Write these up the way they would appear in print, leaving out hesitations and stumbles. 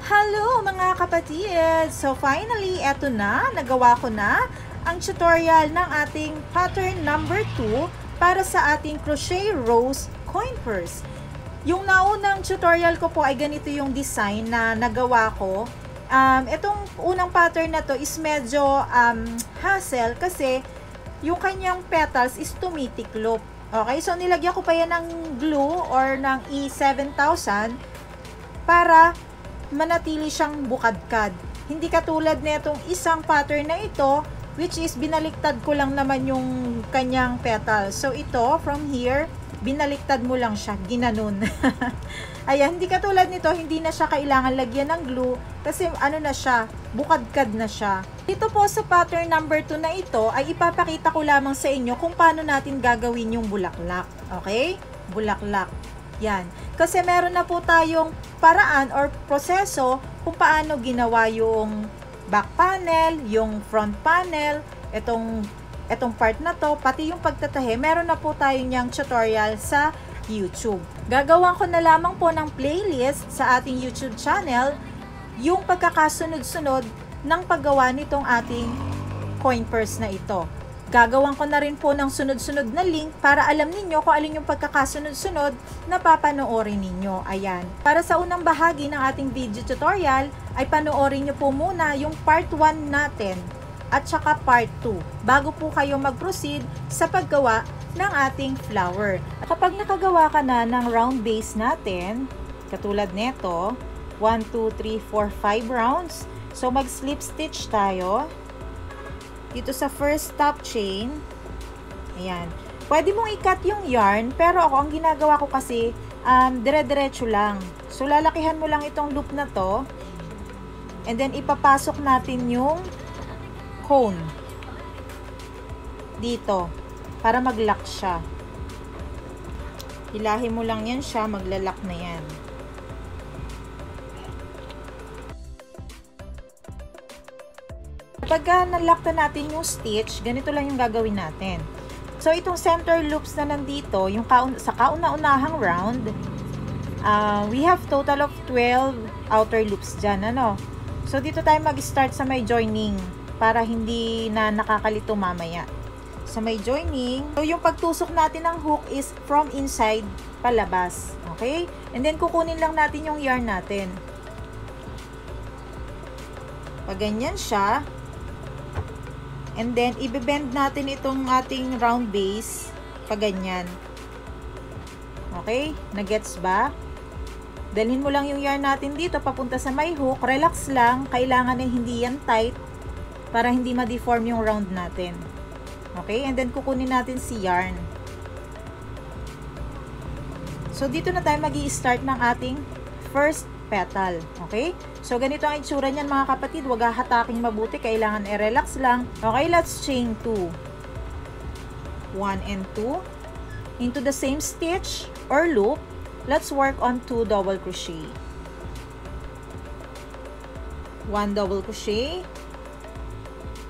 Hello mga kapatid! So finally, eto na, nagawa ko na ang tutorial ng ating pattern number 2 para sa ating crochet rose coin purse. Yung naunang tutorial ko po ay ganito yung design na nagawa ko. Itong unang pattern na to is medyo hassle kasi yung kanyang petals is tumitiklop. Okay, so nilagyan ko pa yan ng glue or ng E7000 para manatili siyang bukadkad. Hindi katulad nitong isang pattern na ito, which is binaliktad ko lang naman yung kanyang petals. So ito, from here, binaliktad mo lang siya, ginanon. Ayan, hindi katulad nito, hindi na siya kailangan lagyan ng glue kasi ano na siya, bukadkad na siya. Dito po sa pattern number 2 na ito, ay ipapakita ko lamang sa inyo kung paano natin gagawin yung bulaklak. Okay? Bulaklak. Yan. Kasi meron na po tayong paraan or proseso kung paano ginawa yung back panel, yung front panel, itong part na to, pati yung pagtatahe, meron na po tayo niyang tutorial sa YouTube. Gagawan ko na lamang po ng playlist sa ating YouTube channel yung pagkakasunod-sunod ng paggawa nitong ating coin purse na ito. Gagawan ko na rin po ng sunod-sunod na link para alam ninyo kung alin yung pagkakasunod-sunod na papanoorin ninyo. Ayan. Para sa unang bahagi ng ating video tutorial, ay panoorin nyo po muna yung part 1 natin at saka part 2 bago po kayo mag-proceed sa paggawa ng ating flower. Kapag nakagawa ka na ng round base natin, katulad nito, 1, 2, 3, 4, 5 rounds. So mag-slip stitch tayo dito sa first top chain. Ayan. Pwede mong i-cut yung yarn, pero ako, ang ginagawa ko kasi, dire-diretso lang. So, lalakihan mo lang itong loop na to, and then ipapasok natin yung cone dito, para mag-lock siya. Hilahin mo lang yan siya, magla-lock na yan. Kapag nalock na natin yung stitch, ganito lang yung gagawin natin. So, itong center loops na nandito, yung sa kauna-unahang round, we have total of 12 outer loops dyan, ano? So, dito tayo mag-start sa may joining para hindi na nakakalito mamaya. Sa may joining, so yung pagtusok natin ng hook is from inside palabas. Okay? And then, kukunin lang natin yung yarn natin. Pag ganyan siya, and then, i-bend natin itong ating round base pag ganyan. Okay? Nagets ba? Dalhin mo lang yung yarn natin dito papunta sa may hook. Relax lang. Kailangan na hindi yan tight para hindi ma-deform yung round natin. Okay? And then, kukunin natin si yarn. So, dito na tayo mag-i-start ng ating first petal. Okay? So, ganito ang itsura niyan mga kapatid. Huwag hahataking mabuti. Kailangan i-relax lang. Okay, let's chain 2. 1 and 2. Into the same stitch or loop, let's work on 2 double crochet. 1 double crochet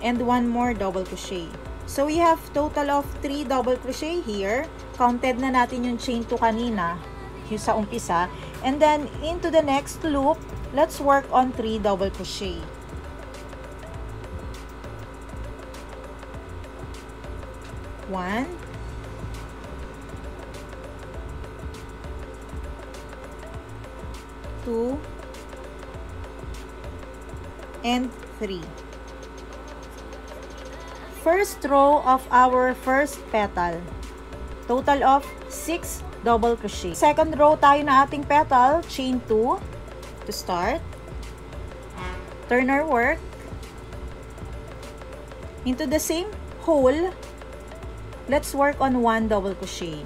and 1 more double crochet. So, we have total of 3 double crochet here. Counted na natin yung chain 2 kanina, yung sa umpisa. And then, into the next loop, let's work on 3 double crochet. 1, 2, and 3. First row of our first petal. Total of 6 double crochet. Second row tayo na ating petal, chain 2 to start. Turn our work into the same hole. Let's work on 1 double crochet.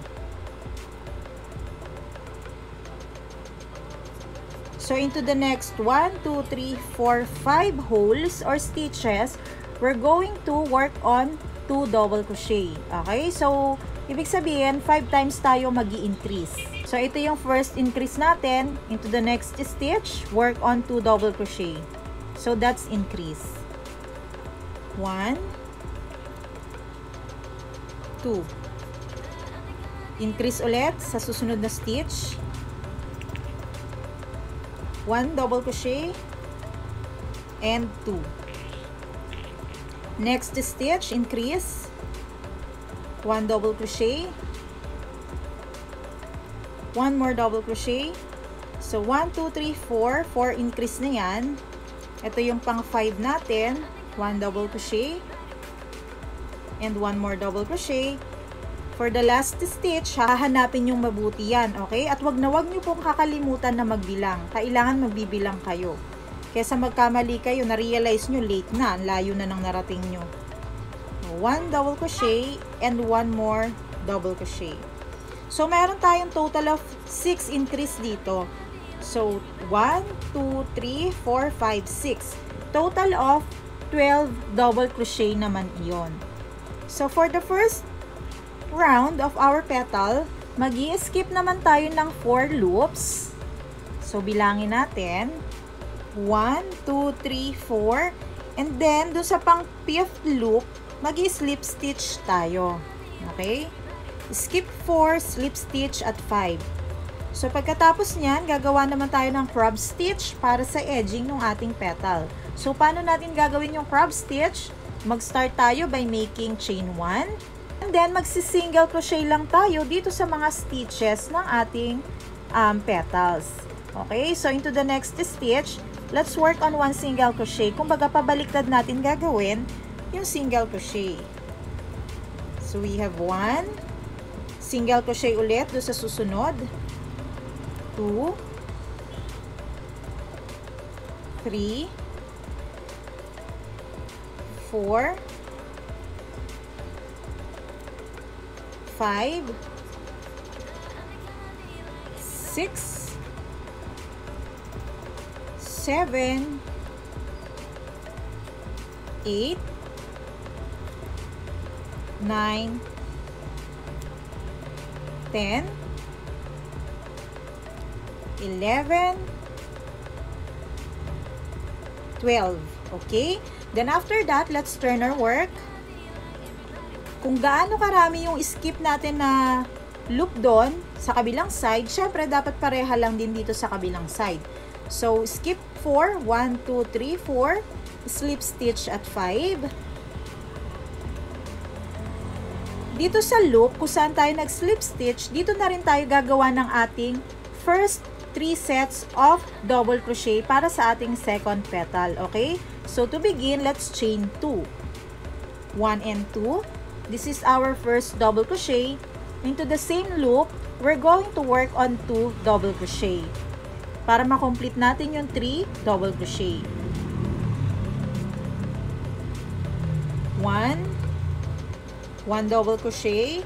So into the next 1, 2, 3, 4, 5 holes or stitches, we're going to work on 2 double crochet. Okay? So ibig sabihin, 5 times tayo mag-i-increase. So, ito yung first increase natin. Into the next stitch, work on 2 double crochet. So, that's increase. 1, 2. Increase ulit sa susunod na stitch. 1 double crochet, and 2. Next stitch, increase, 1 double crochet, 1 more double crochet. So 1, 2, 3, 4, 4 increase na yan. Ito yung pang 5 natin, 1 double crochet, and 1 more double crochet. For the last stitch, hahanapin yung mabuti yan, okay? At wag nyo pong kakalimutan na magbilang. Kailangan magbibilang kayo. Kesa magkamali kayo, na-realize nyo late na, layo na ng narating nyo. 1 double crochet and 1 more double crochet. So, meron tayong total of 6 increase dito. So, 1, 2, 3, 4, 5, 6. Total of 12 double crochet naman iyon. So, for the first round of our petal, mag-i-skip naman tayo ng 4 loops. So, bilangin natin. 1, 2, 3, 4. And then, dun sa pang 5th loop, mag-i-slip stitch tayo. Okay? Skip 4, slip stitch at 5. So, pagkatapos niyan, gagawa naman tayo ng crab stitch para sa edging ng ating petal. So, paano natin gagawin yung crab stitch? Mag-start tayo by making chain 1. And then, magsi-single crochet lang tayo dito sa mga stitches ng ating petals. Okay? So, into the next stitch, let's work on 1 single crochet. Kung baga, pabaliktad natin gagawin yung single crochet. So, we have 1. Single crochet ulit do sa susunod. 2, 3, 4, 5, 6, 7, 8, 9, 10, 11, 12. Okay? Then after that, let's turn our work. Kung gaano karami yung skip natin na loop doon sa kabilang side, syempre dapat pareha lang din dito sa kabilang side. So, skip 4, 1, 2, 3, 4, slip stitch at 5. Dito sa loop, kung saan tayo nag-slip stitch, dito na rin tayo gagawa ng ating first 3 sets of double crochet para sa ating second petal. Okay? So, to begin, let's chain 2. 1 and 2. This is our first double crochet. Into the same loop, we're going to work on 2 double crochet para makomplete natin yung 3 double crochet. 1 double crochet,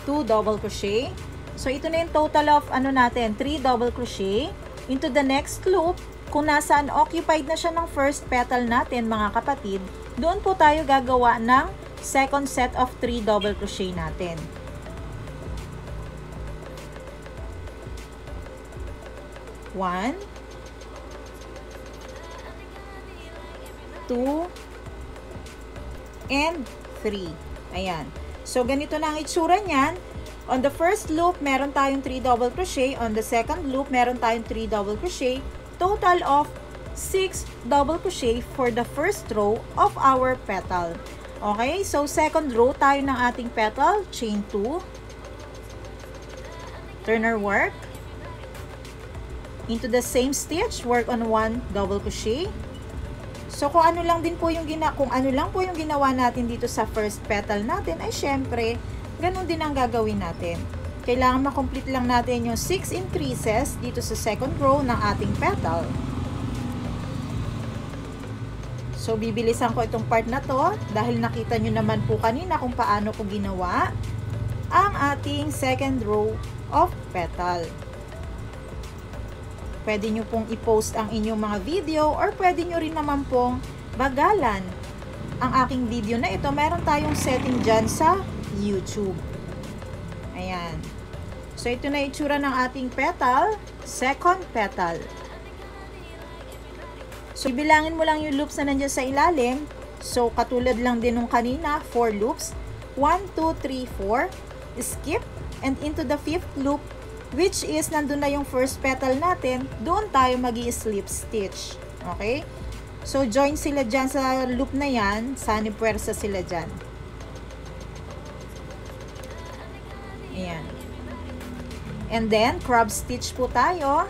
2 double crochet. So, ito na yung total of, natin, 3 double crochet. Into the next loop, kung nasaan occupied na siya ng first petal natin, mga kapatid, doon po tayo gagawa ng second set of 3 double crochet natin. 1, 2, and 3. Ayan. So, ganito na ang itsura niyan. On the first loop, meron tayong 3 double crochet. On the second loop, meron tayong 3 double crochet. Total of 6 double crochet for the first row of our petal. Okay? So, second row tayo ng ating petal. Chain 2. Turn our work. Into the same stitch, work on 1 double crochet. So, kung ano lang po yung ginawa natin dito sa first petal natin, ay syempre, ganun din ang gagawin natin. Kailangan makomplete lang natin yung 6 increases dito sa second row ng ating petal. So, bibilisan ko itong part na to dahil nakita nyo naman po kanina kung paano ko ginawa ang ating second row of petal. Pwede nyo pong i-post ang inyong mga video or pwede nyo rin naman pong bagalan ang aking video na ito. Meron tayong setting dyan sa YouTube. Ayan. So, ito na itsura ng ating petal. Second petal. So, ibilangin mo lang yung loops na nandiyan sa ilalim. So, katulad lang din nung kanina, 4 loops. 1, 2, 3, 4. Skip. And into the 5th loop, which is nandun na yung first petal natin, doon tayo mag-i-slip stitch. Okay? So, join sila dyan sa loop na yan, sanipuwersa sila dyan. Ayan. And then, crab stitch po tayo,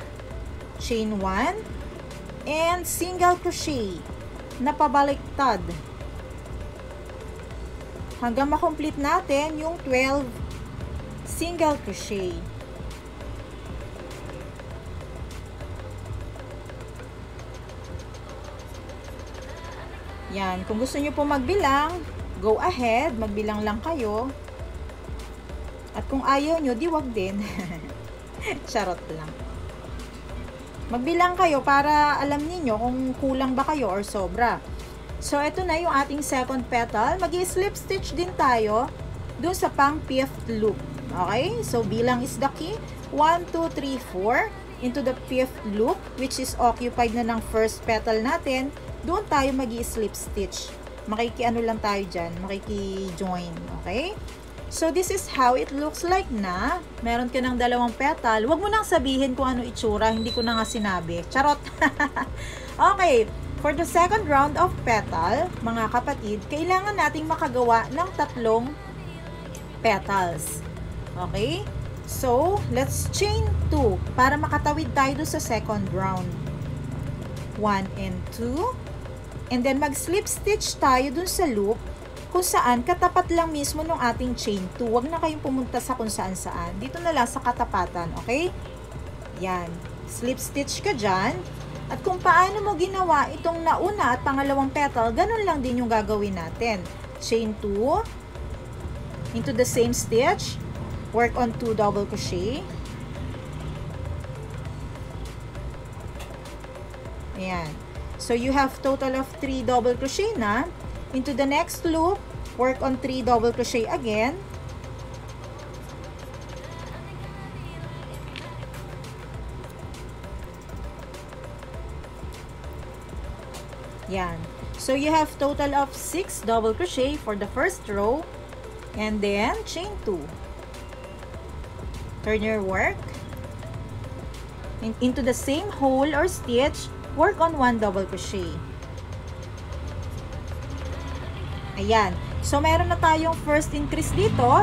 chain 1, and single crochet na pabaliktad hanggang makomplete natin yung 12 single crochet. Yan, kung gusto nyo po magbilang, go ahead, magbilang lang kayo. At kung ayaw nyo, di wag din. Charot lang. Magbilang kayo para alam niyo kung kulang ba kayo or sobra. So, ito na yung ating second petal. Mag-i-slip stitch din tayo dun sa pang 5th loop. Okay? So, bilang is the key. 1, 2, 3, 4 into the 5th loop, which is occupied na ng first petal natin. Doon tayo mag-i-slip stitch. Makiki-ano lang tayo dyan. Makiki-join. Okay? So, this is how it looks like na. Meron ka ng dalawang petal. Huwag mo nang sabihin kung ano itsura. Hindi ko na nga sinabi. Charot! Okay. For the second round of petal, mga kapatid, kailangan nating makagawa ng 3 petals. Okay? So, let's chain 2 para makatawid tayo doon sa second round. 1 and 2. And then, mag-slip stitch tayo dun sa loop kung saan katapat lang mismo ng ating chain 2. Huwag na kayong pumunta sa kung saan-saan. Dito na lang sa katapatan, okay? Yan. Slip stitch ka dyan. At kung paano mo ginawa itong nauna at pangalawang petal, ganun lang din yung gagawin natin. Chain 2 into the same stitch. Work on 2 double crochet. Ayan. So, you have total of 3 double crochet na. Into the next loop, work on 3 double crochet again. Yan. So, you have total of 6 double crochet for the first row. And then, chain 2. Turn your work. Into the same hole or stitch, work on 1 double crochet. Ayan. So, meron na tayong first increase dito.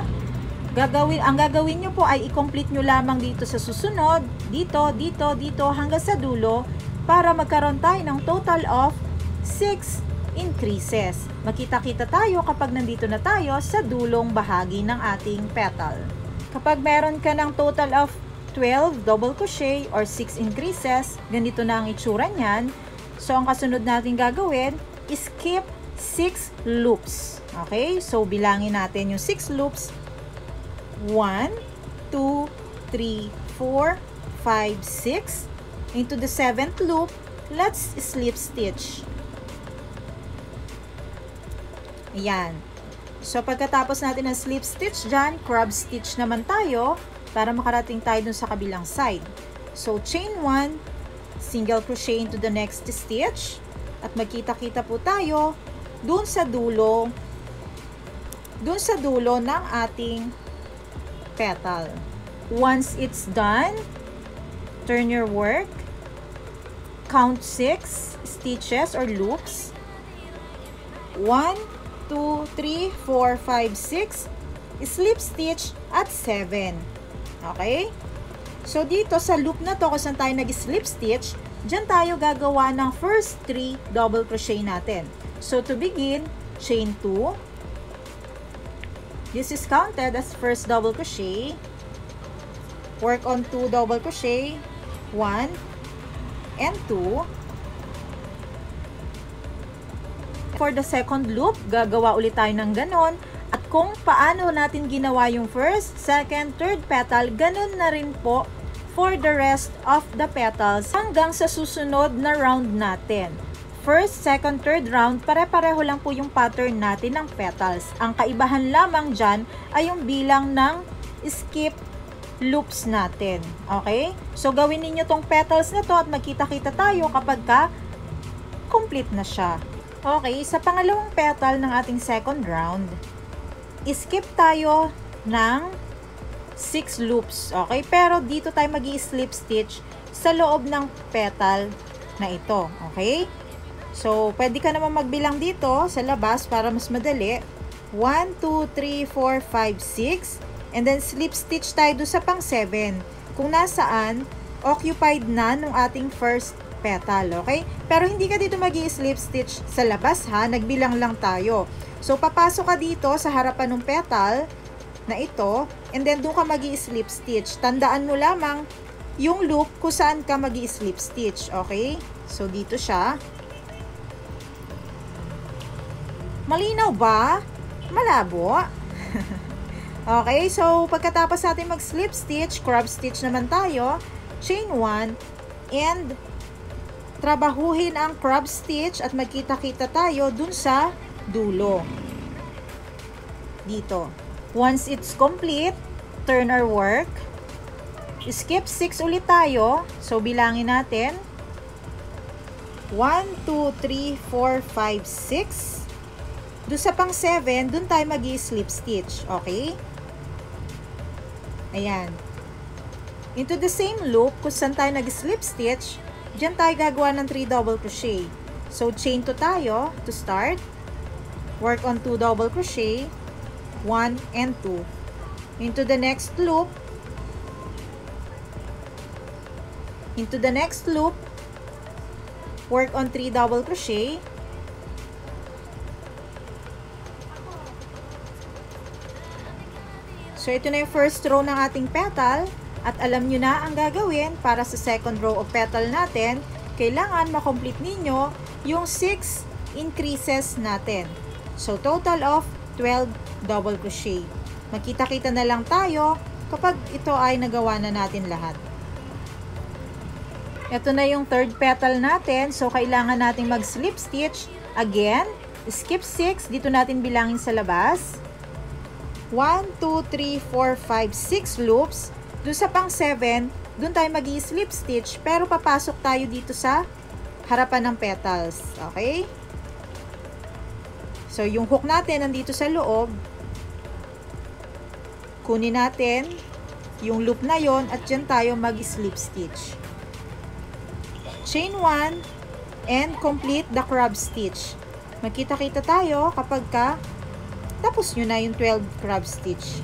Ang gagawin nyo po ay i-complete nyo lamang dito sa susunod, dito, dito, dito, hanggang sa dulo, para magkaroon tayo ng total of 6 increases. Makita-kita tayo kapag nandito na tayo sa dulong bahagi ng ating petal. Kapag meron ka ng total of 12 double crochet or 6 increases, ganito na ang itsura niyan. So, ang kasunod natin gagawin is skip 6 loops. Okay? So, bilangin natin yung 6 loops. 1, 2, 3, 4, 5, 6. Into the 7th loop, let's slip stitch. Ayan. So, pagkatapos natin ng slip stitch dyan, crab stitch naman tayo para makarating tayo dun sa kabilang side. So, chain 1, single crochet into the next stitch, at magkita-kita po tayo dun sa dulo ng ating petal. Once it's done, turn your work, count 6 stitches or loops. 1, 2, 3, 4, 5, 6, slip stitch at 7. Okay? So, dito sa loop na to, kung saan tayo nag-slip stitch, dyan tayo gagawa ng first 3 double crochet natin. So, to begin, chain 2. This is counted as first double crochet. Work on 2 double crochet, 1 and 2. For the second loop, gagawa ulit tayo ng ganon. At kung paano natin ginawa yung first, second, third petal, ganun na rin po for the rest of the petals hanggang sa susunod na round natin. First, second, third round, pare-pareho lang po yung pattern natin ng petals. Ang kaibahan lamang dyan ay yung bilang ng skip loops natin. Okay? So, gawin ninyo tong petals na to at magkita-kita tayo kapag complete na siya. Okay, sa pangalawang petal ng ating second round, skip tayo ng 6 loops. Okay? Pero dito tayo mag-i-slip stitch sa loob ng petal na ito. Okay? So, pwede ka naman magbilang dito sa labas para mas madali. 1, 2, 3, 4, 5, 6. And then, slip stitch tayo doon sa pang 7. Kung nasaan, occupied na nung ating first petal. Okay? Pero hindi ka dito mag-i-slip stitch sa labas ha. Nagbilang lang tayo. So, papasok ka dito sa harapan ng petal na ito. And then, doon ka mag-i-slip stitch. Tandaan mo lamang yung loop kung saan ka mag-i-slip stitch. Okay? So, dito siya. Malinaw ba? Malabo? Okay, so pagkatapos natin mag-slip stitch, crab stitch naman tayo, chain 1, and trabahuhin ang crab stitch at magkita-kita tayo dun sa dulo. Dito. Once it's complete, turn our work. Skip 6 ulit tayo. So, bilangin natin. 1, 2, 3, 4, 5, 6. Doon sa pang 7, doon tayo mag-i-slip stitch. Okay? Ayan. Into the same loop, kung saan tayo nag-slip stitch, dyan tayo gagawa ng 3 double crochet. So, chain 2 tayo to start. Work on 2 double crochet. 1 and 2. Into the next loop. Into the next loop. Work on 3 double crochet. So, ito na yung first row ng ating petal. At alam nyo na ang gagawin para sa second row of petal natin. Kailangan makomplete ninyo yung 6 increases natin. So, total of 12 double crochet. Magkita-kita na lang tayo kapag ito ay nagawa na natin lahat. Ito na yung third petal natin. So, kailangan nating mag-slip stitch. Again, skip 6. Dito natin bilangin sa labas. 1, 2, 3, 4, 5, 6 loops. Doon sa pang 7, doon tayo mag-i-slip stitch, pero papasok tayo dito sa harapan ng petals. Okay? So, yung hook natin nandito sa loob. Kunin natin yung loop na yon at dyan tayo mag-slip stitch. Chain 1 and complete the crab stitch. Magkita-kita tayo kapag tapos nyo na yung 12 crab stitch.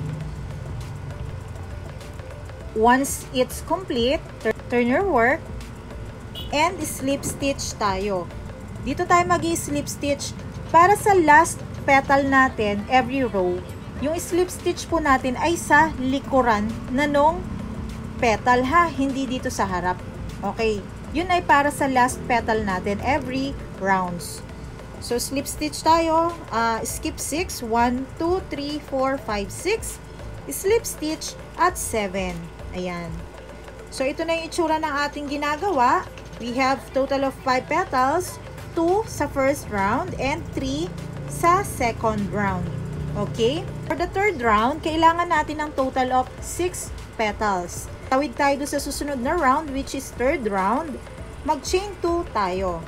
Once it's complete, turn your work and slip stitch tayo. Dito tayo mag-i-slip stitch para sa last petal natin, every row. Yung slip stitch po natin ay sa likuran na nung petal ha, hindi dito sa harap. Okay, yun ay para sa last petal natin, every rounds. So, slip stitch tayo. Skip 6. 1, 2, 3, 4, 5, 6. Slip stitch at 7. Ayan. So, ito na yung itsura ng ating ginagawa. We have total of 5 petals. 2 sa first round and 3 sa second round. Okay? For the third round, kailangan natin ng total of 6 petals. Tawid tayo sa susunod na round, which is third round. Mag-chain 2 tayo.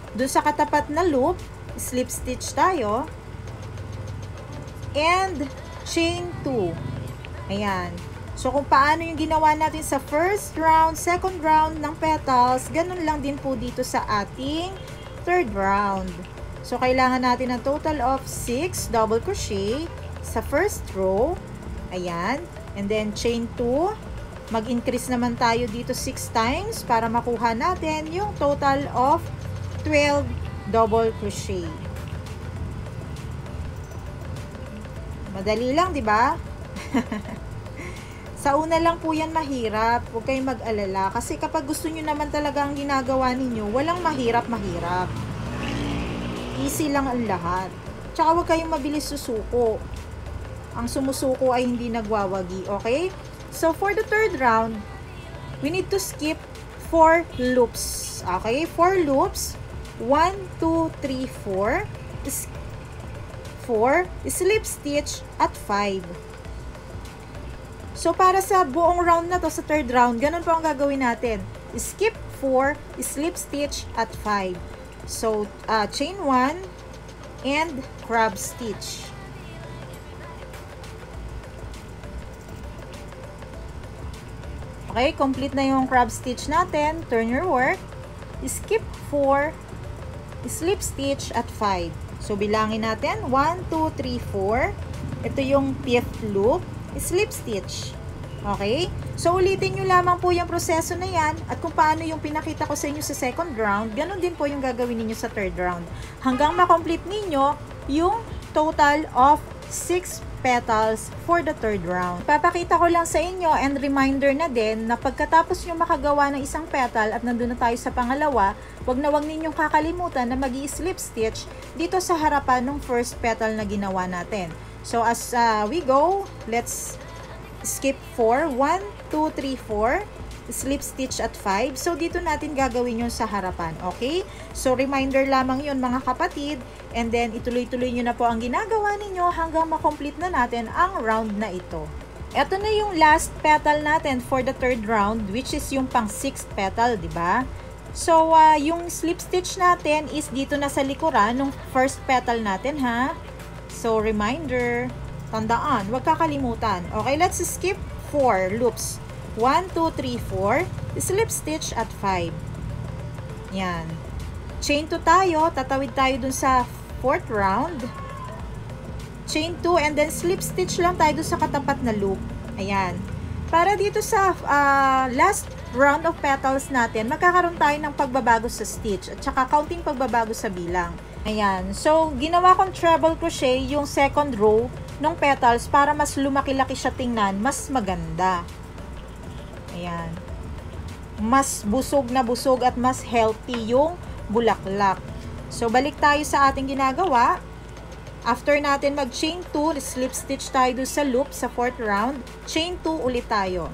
Doon sa katapat na loop, slip stitch tayo. And chain 2. Ayan. So, kung paano yung ginawa natin sa first round, second round ng petals, ganun lang din po dito sa ating third round. So, kailangan natin ng total of 6 double crochet sa first row. Ayan. And then, chain 2. Mag-increase naman tayo dito 6 times para makuha natin yung total of 12 double crochet. Madali lang, di ba? Sa una lang po yan mahirap. Huwag kayong mag-alala. Kasi kapag gusto nyo naman talaga ang ginagawa ninyo, walang mahirap-mahirap. Easy lang ang lahat. Tsaka huwag kayong mabilis susuko. Ang sumusuko ay hindi nagwawagi. Okay? So, for the third round, we need to skip 4 loops. Okay? 4 loops. 1, 2, 3, 4. 4. Slip stitch at 5. So, para sa buong round na to, sa third round, ganun po ang gagawin natin. Skip 4, slip stitch at 5. So, chain 1 and crab stitch. Okay, complete na yung crab stitch natin. Turn your work. Skip 4. Slip stitch at 5. So, bilangin natin. 1, 2, 3, 4. Ito yung 5th loop. Slip stitch. Okay? So, ulitin nyo lamang po yung proseso na yan. At kung paano yung pinakita ko sa inyo sa second round, ganun din po yung gagawin ninyo sa third round. Hanggang makomplete ninyo yung total of 6 petals for the third round. Papakita ko lang sa inyo and reminder na din na pagkatapos nyo makagawa ng isang petal at nandun na tayo sa pangalawa, wag ninyong kakalimutan na mag-i-slip stitch dito sa harapan ng first petal na ginawa natin. So as we go, let's skip 4. 1, 2, 3, 4. Slip stitch at 5. So, dito natin gagawin yun sa harapan. Okay? So, reminder lamang yun mga kapatid. And then, ituloy-tuloy nyo na po ang ginagawa ninyo hanggang makomplete na natin ang round na ito. Ito na yung last petal natin for the third round, which is yung pang 6th petal, di ba? So, yung slip stitch natin is dito na sa likuran ng first petal natin, ha? So, reminder, tandaan, huwag kakalimutan. Okay, let's skip 4 loops. 1, 2, 3, 4. Slip stitch at 5. Yan. Chain 2 tayo. Tatawid tayo dun sa 4th round. Chain 2 and then slip stitch lang tayo dun sa katapat na loop. Ayan. Para dito sa last round of petals natin, magkakaroon tayo ng pagbabago sa stitch at saka counting pagbabago sa bilang. Ayan. So, ginawa kong treble crochet yung second row ng petals para mas lumaki-laki siya tingnan, mas maganda. Ayan. Mas busog na busog at mas healthy yung bulaklak. So, balik tayo sa ating ginagawa. After natin mag-chain 2, slip stitch tayo sa loop sa 4th round. Chain 2 ulit tayo.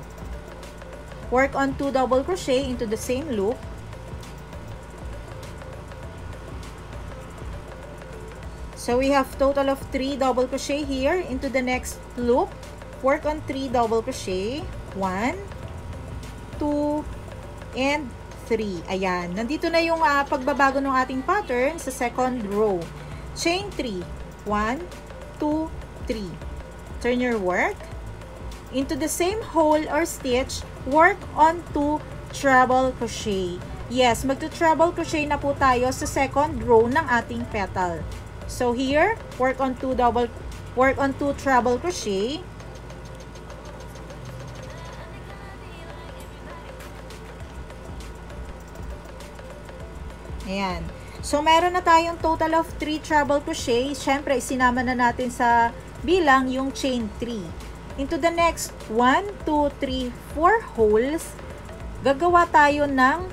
Work on 2 double crochet into the same loop. So, we have total of 3 double crochet here into the next loop. Work on 3 double crochet. 1, 2, and 3. Ayan. Nandito na yung pagbabago ng ating pattern sa second row. Chain 3. 1, 2, 3. Turn your work. Into the same hole or stitch, work on 2 treble crochet. Yes, magto-treble crochet na po tayo sa second row ng ating petal. So here, work on 2 treble crochet. Ayan. So, meron na tayong total of 3 treble crochet. Siyempre, isinama na natin sa bilang yung chain 3. Into the next 1, 2, 3, 4 holes, gagawa tayo ng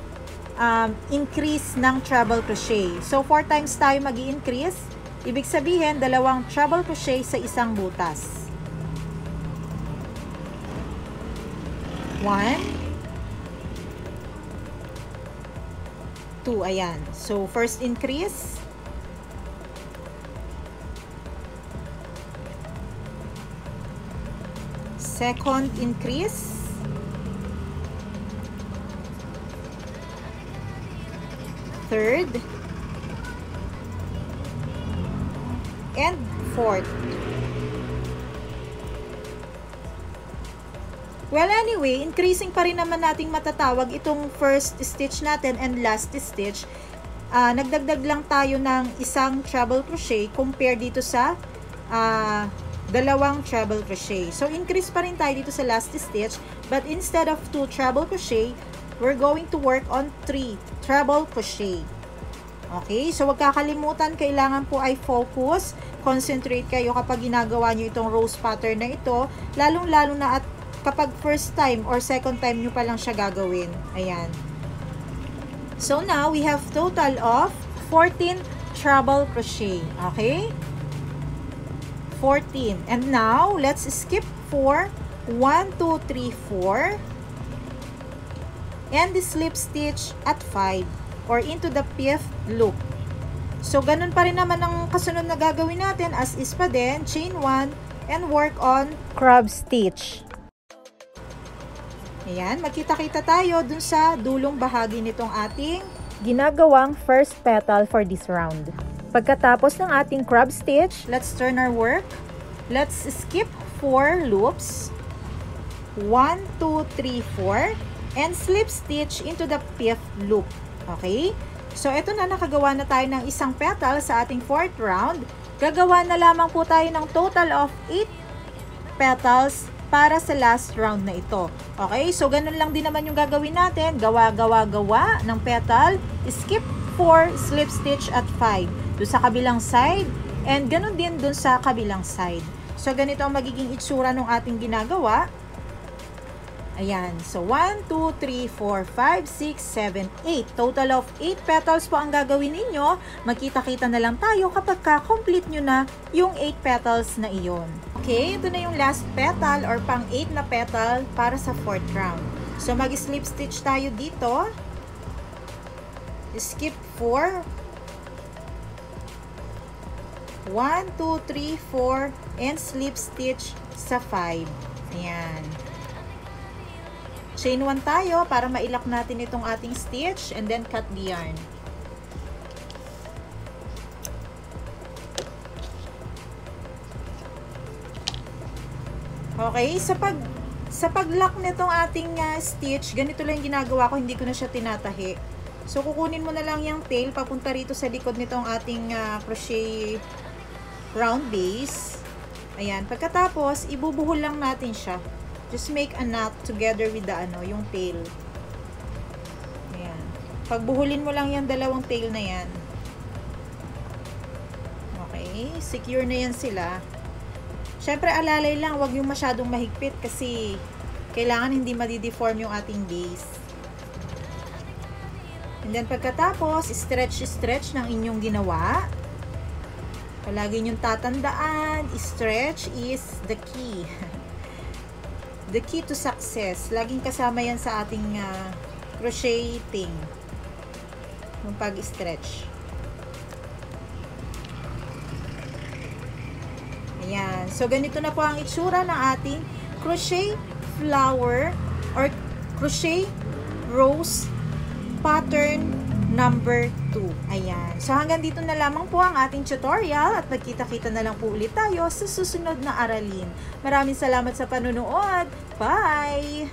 increase ng treble crochet. So, 4 times tayo mag-i-increase. Ibig sabihin, 2 treble crochet sa isang butas. 1, 2, ayan. So, first increase. Second increase. Third. And fourth. Well, anyway, increasing pa rin naman nating matatawag itong first stitch natin and last stitch. Nagdagdag lang tayo ng isang treble crochet compare dito sa 2 treble crochet. So, increase pa rin tayo dito sa last stitch, but instead of 2 treble crochet, we're going to work on 3 treble crochet. Okay? So, wag kakalimutan, kailangan po ay focus, concentrate kayo kapag ginagawa nyo itong rose pattern na ito, lalong-lalo na at kapag first time or second time nyo pa lang siya gagawin. Ayan. So, now, we have total of 14 treble crochet. Okay? 14. And now, let's skip 4. 1, 2, 3, 4. And slip stitch at 5 or into the 5th loop. So, ganun pa rin naman ang kasunod na gagawin natin as is pa din. Chain 1 and work on crab stitch. Ayan, magkita-kita tayo dun sa dulong bahagi nitong ating ginagawang first petal for this round. Pagkatapos ng ating crab stitch, let's turn our work. Let's skip 4 loops. 1, 2, 3, 4, and slip stitch into the 5th loop. Okay? So, ito na, nakagawa na tayo ng isang petal sa ating 4th round. Gagawa na lamang po tayo ng total of 8 petals para sa last round na ito. Okay? So, ganun lang din naman yung gagawin natin. Gawa ng petal. Skip 4, slip stitch at 5. Doon sa kabilang side. And ganun din doon sa kabilang side. So, ganito ang magiging itsura ng ating ginagawa. Ayan. So, 1, 2, 3, 4, 5, 6, 7, 8. Total of 8 petals po ang gagawin ninyo. Magkita-kita na lang tayo kapag ka-complete nyo na yung 8 petals na iyon. Okay, ito na yung last petal or pang 8 na petal para sa 4th round. So, mag-slip stitch tayo dito. Skip 4. 1, 2, 3, 4, and slip stitch sa 5. Ayan. Chain 1 tayo para mailak natin itong ating stitch and then cut the yarn. Okay, sa pag-lock nitong ating stitch, ganito lang yung ginagawa ko, hindi ko na siya tinatahi. So, kukunin mo na lang yung tail papunta rito sa likod nitong ating crochet round base. Ayan, pagkatapos, ibubuhol lang natin siya. Just make a knot together with the yung tail. Ayan. Pagbuhulin mo lang yung dalawang tail na yan. Okay, secure na yan sila. Syempre, alalay lang, wag yung masyadong mahigpit kasi kailangan hindi madideform yung ating base. And then, pagkatapos, stretch ng inyong ginawa. Palagi nyong tatandaan, stretch is the key. The key to success. Laging kasama yan sa ating crocheting. Yung pag-stretch. Ayan. So, ganito na po ang itsura ng ating crochet flower or crochet rose pattern number 2. Ayan. So, hanggang dito na lamang po ang ating tutorial at magkita-kita na lang po ulit tayo sa susunod na aralin. Maraming salamat sa panunood. Bye!